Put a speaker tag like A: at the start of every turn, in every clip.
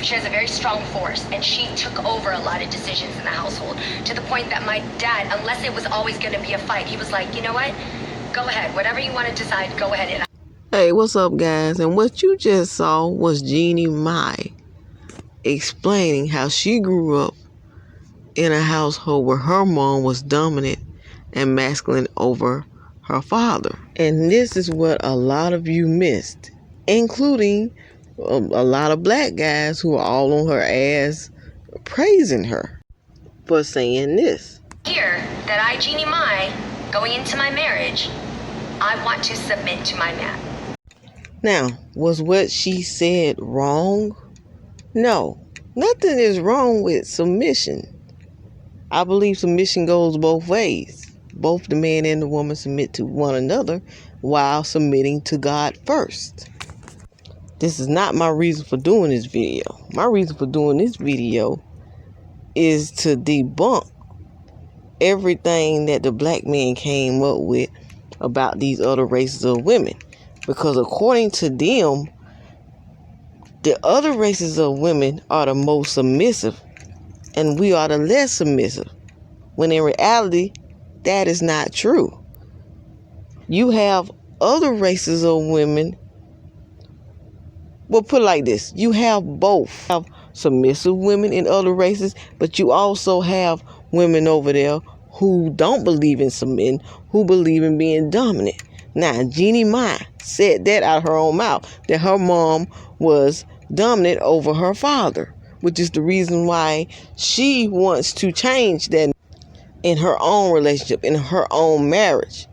A: She has a very strong force, and she took over a lot of decisions in the household, to the point that my dad, unless it was always going to be a fight, he was like, you know what? Go ahead. Whatever you want to decide, go ahead. And
B: hey, what's up, guys? And what you just saw was Jennie Mahi explaining how she grew up in a household where her mom was dominant and masculine over her father. And this is what a lot of you missed, including a lot of black guys who are all on her ass praising her for saying this.
A: here, that I, Jennie Mahi, going into my marriage, I want to submit to my man.
B: Now, was what she said wrong? No, nothing is wrong with submission. I believe submission goes both ways. Both the man and the woman submit to one another while submitting to God first. This is not my reason for doing this video. My reason for doing this video is to debunk everything that the black man came up with about these other races of women. Because according to them, the other races of women are the most submissive and we are the less submissive. When in reality, that is not true. You have other races of women. Well, put it like this. You have both. You have submissive women in other races, but you also have women over there who don't believe in submitting, who believe in being dominant. Now, Jennie Mahi said that out of her own mouth, that her mom was dominant over her father, which is the reason why she wants to change that in her own relationship, in her own marriage.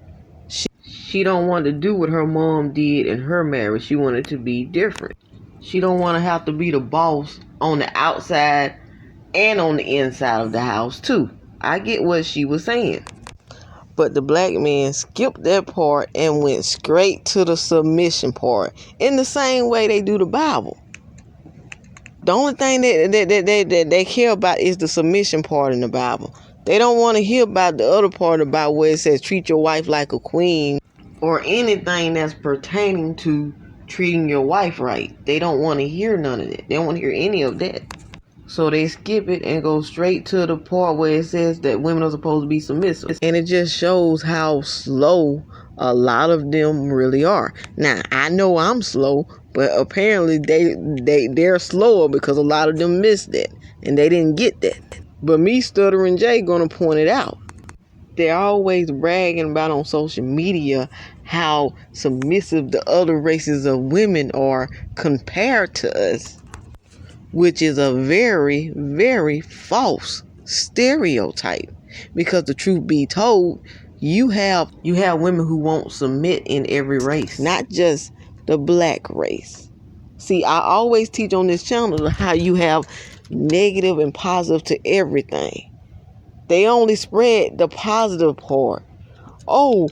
B: She don't want to do what her mom did in her marriage. She wanted to be different. She don't want to have to be the boss on the outside and on the inside of the house too. I get what she was saying. But the black man skipped that part and went straight to the submission part in the same way they do the Bible. The only thing that they care about is the submission part in the Bible. They don't want to hear about the other part about where it says treat your wife like a queen or anything that's pertaining to treating your wife right. They don't want to hear none of that. They don't want to hear any of that. So they skip it and go straight to the part where it says that women are supposed to be submissive. And it just shows how slow a lot of them really are. Now, I know I'm slow, but apparently they're slower because a lot of them missed that and they didn't get that. But me, Stuttering Jay, gonna point it out. They're always bragging about on social media how submissive the other races of women are compared to us, which is a very, very false stereotype. Because the truth be told, you have women who won't submit in every race, not just the black race. See, I always teach on this channel how you have negative and positive to everything. They only spread the positive part. Oh,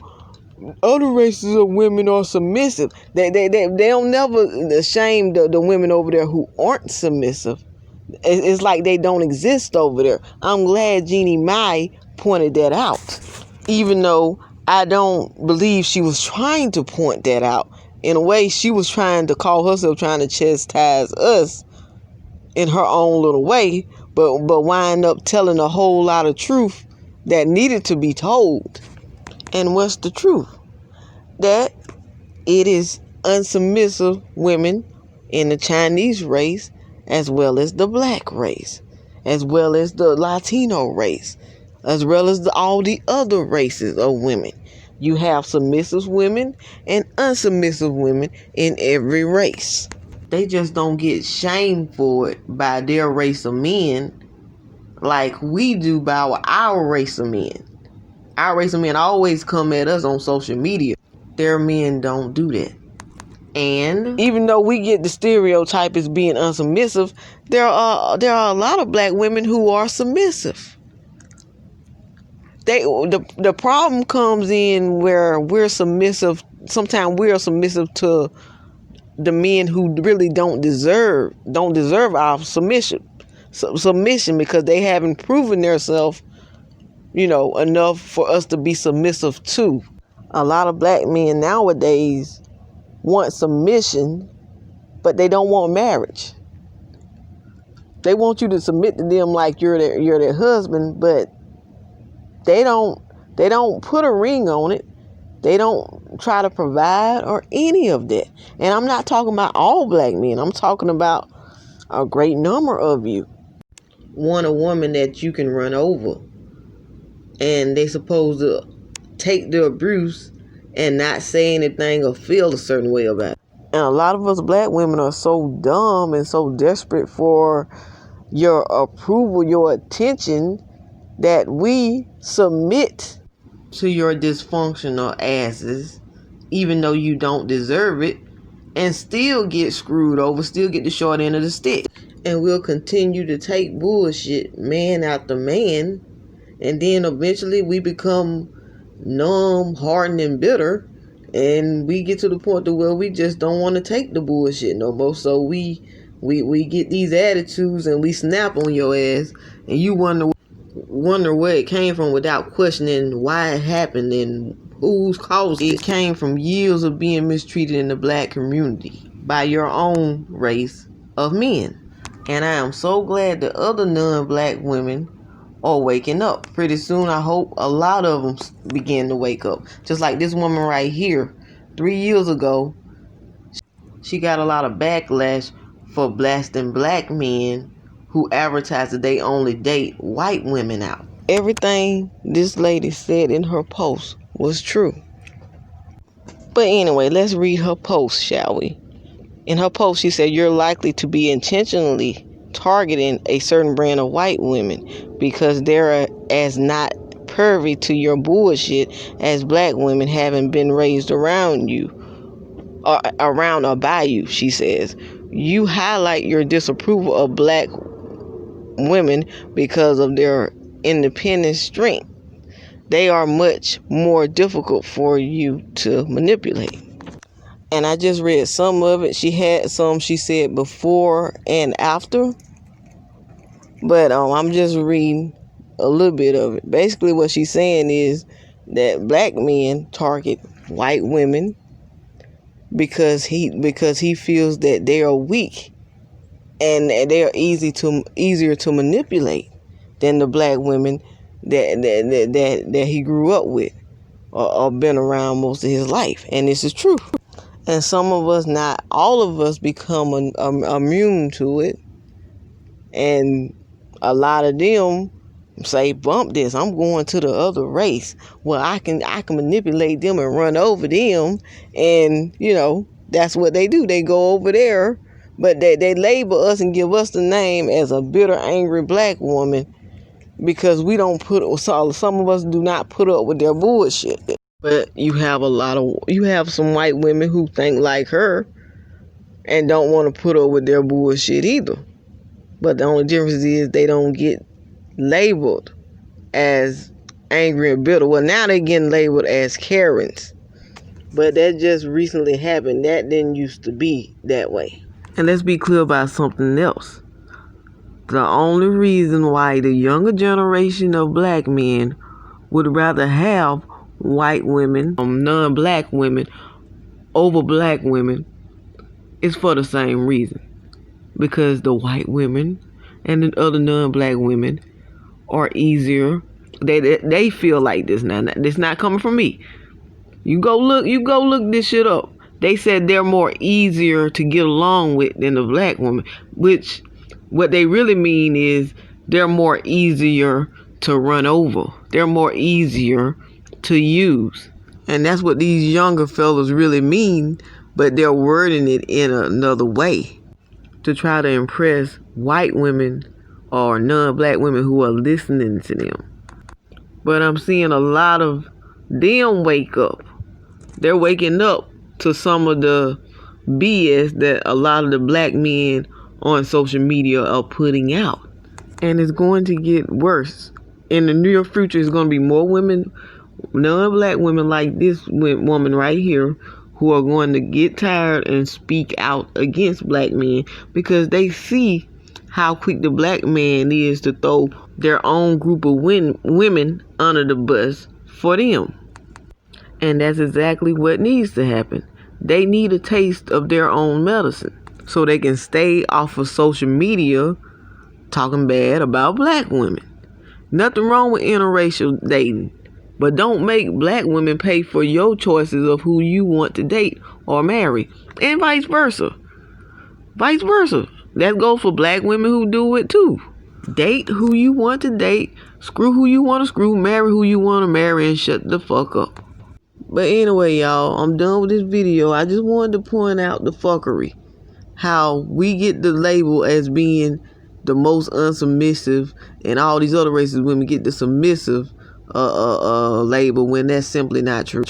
B: other races of women are submissive. They don't never shame the women over there who aren't submissive. It's like they don't exist over there. I'm glad Jennie Mahi pointed that out, even though I don't believe she was trying to point that out. In a way, she was trying to call herself trying to chastise us in her own little way, but wind up telling a whole lot of truth that needed to be told. And what's the truth? That it is unsubmissive women in the Chinese race, as well as the black race, as well as the Latino race, as well as all the other races of women. You have submissive women and unsubmissive women in every race. They just don't get shamed for it by their race of men like we do by our race of men. Our race of men always come at us on social media. Their men don't do that. And even though we get the stereotype as being unsubmissive, there are a lot of black women who are submissive. The problem comes in where we're submissive. Sometimes we're submissive to the men who really don't deserve our submission because they haven't proven themselves, enough for us to be submissive to. A lot of black men nowadays want submission, but they don't want marriage. They want you to submit to them like you're their husband, but they don't put a ring on it. They don't try to provide or any of that. And I'm not talking about all black men. I'm talking about a great number of you want a woman that you can run over, and they supposed to take the abuse and not say anything or feel a certain way about it. And a lot of us black women are so dumb and so desperate for your approval, your attention, that we submit to your dysfunctional asses, even though you don't deserve it, and still get screwed over, still get the short end of the stick. And we'll continue to take bullshit man after man, and then eventually we become numb, hardened, and bitter, and we get to the point to where we just don't want to take the bullshit no more. So we get these attitudes and we snap on your ass, and you wonder where it came from without questioning why it happened and whose cause it came from. Years of being mistreated in the black community by your own race of men. And I am so glad the other non-black women are waking up. Pretty soon, I hope a lot of them begin to wake up. Just like this woman right here. 3 years ago, she got a lot of backlash for blasting black men who advertise that they only date white women out. Everything this lady said in her post was true. But anyway, let's read her post, shall we? In her post, she said, "You're likely to be intentionally targeting a certain brand of white women because they're as not privy to your bullshit as black women, haven't been raised around you, or around or by you," she says. "You highlight your disapproval of black women because of their independent strength. They are much more difficult for you to manipulate." And I just read some of it. She had some, she said, before and after. But I'm just reading a little bit of it. Basically what she's saying is that black men target white women because he feels that they are weak and they are easier to manipulate than the black women that he grew up with or been around most of his life. And this is true. And some of us, not all of us, become immune to it. And a lot of them say, "Bump this, I'm going to the other race. Well, I can manipulate them and run over them." And, that's what they do. They go over there, but they label us and give us the name as a bitter, angry black woman because some of us do not put up with their bullshit. But you have some white women who think like her and don't want to put up with their bullshit either. But the only difference is they don't get labeled as angry and bitter. Well, now they're getting labeled as Karens. But that just recently happened. That didn't used to be that way. And let's be clear about something else. The only reason why the younger generation of black men would rather have white women, non-black women, over black women is for the same reason. Because the white women and the other non-black women are easier. They feel like this now. This not coming from me. You go look this shit up. They said they're more easier to get along with than the black woman, which what they really mean is they're more easier to run over. They're more easier to use. And that's what these younger fellas really mean, but they're wording it in another way to try to impress white women or non-black women who are listening to them. But I'm seeing a lot of them wake up. They're waking up to some of the BS that a lot of the black men on social media are putting out. And it's going to get worse. In the near future, it's going to be more women, non-black women like this woman right here, who are going to get tired and speak out against black men because they see how quick the black man is to throw their own group of women under the bus for them. And that's exactly what needs to happen. They need a taste of their own medicine so they can stay off of social media talking bad about black women. Nothing wrong with interracial dating, but don't make black women pay for your choices of who you want to date or marry, and vice versa. Vice versa. That goes for black women who do it too. Date who you want to date, screw who you want to screw, marry who you want to marry, and shut the fuck up. But anyway, y'all, I'm done with this video. I just wanted to point out the fuckery. How we get the label as being the most unsubmissive, and all these other racist women get the submissive label when that's simply not true.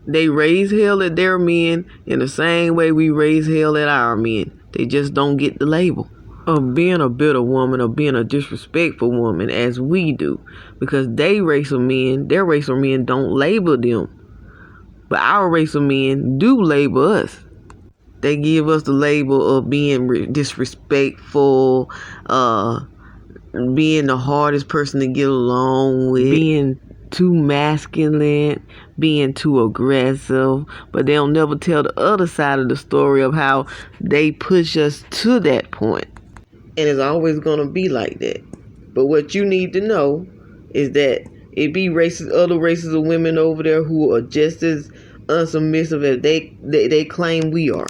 B: They raise hell at their men in the same way we raise hell at our men. They just don't get the label of being a bitter woman or being a disrespectful woman as we do, because their racial men don't label them, but our racial men do label us. They give us the label of being disrespectful, being the hardest person to get along with, being too masculine, being too aggressive, but they'll never tell the other side of the story of how they push us to that point. And it's always going to be like that. But what you need to know is that it be other races of women over there who are just as unsubmissive as they claim we are.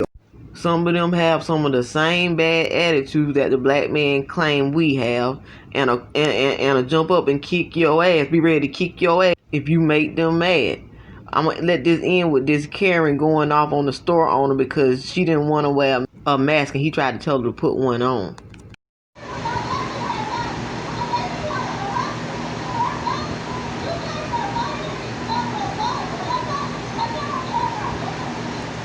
B: Some of them have some of the same bad attitudes that the black man claim we have, and a jump up and kick your ass, be ready to kick your ass if you make them mad. I'm going to let this end with this Karen going off on the store owner because she didn't want to wear a mask and he tried to tell her to put one on.